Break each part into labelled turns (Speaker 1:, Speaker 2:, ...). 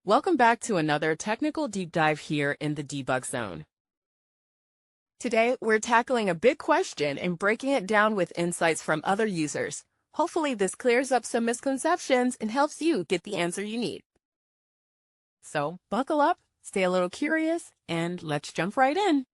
Speaker 1: Welcome back to another technical deep dive here in the debug zone. Today, we're tackling a big question and breaking it down with insights from other users. Hopefully, this clears up some misconceptions and helps you get the answer you need. So, buckle up, stay a little curious, and let's jump right in.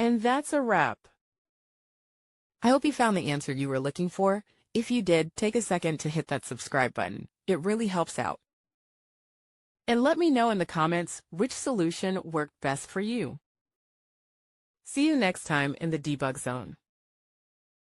Speaker 1: And that's a wrap. I hope you found the answer you were looking for. If you did, take a second to hit that subscribe button. It really helps out. And let me know in the comments which solution worked best for you. See you next time in the debug zone.